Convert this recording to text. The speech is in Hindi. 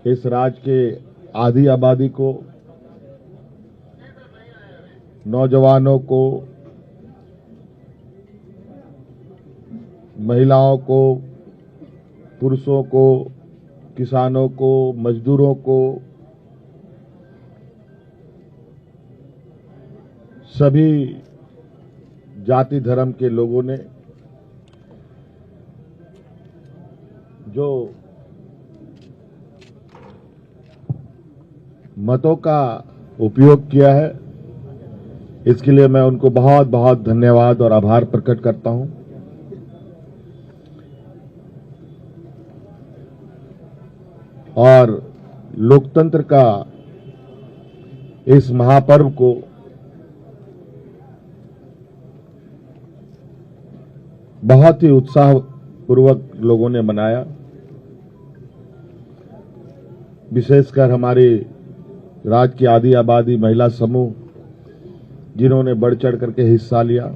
इस राज्य के आधी आबादी को, नौजवानों को, महिलाओं को, पुरुषों को, किसानों को, मजदूरों को, सभी जाति धर्म के लोगों ने जो मतों का उपयोग किया है, इसके लिए मैं उनको बहुत बहुत धन्यवाद और आभार प्रकट करता हूं। और लोकतंत्र का इस महापर्व को बहुत ही उत्साहपूर्वक लोगों ने मनाया। विशेषकर हमारे राज्य की आधी आबादी महिला समूह जिन्होंने बढ़ चढ़ करके हिस्सा लिया।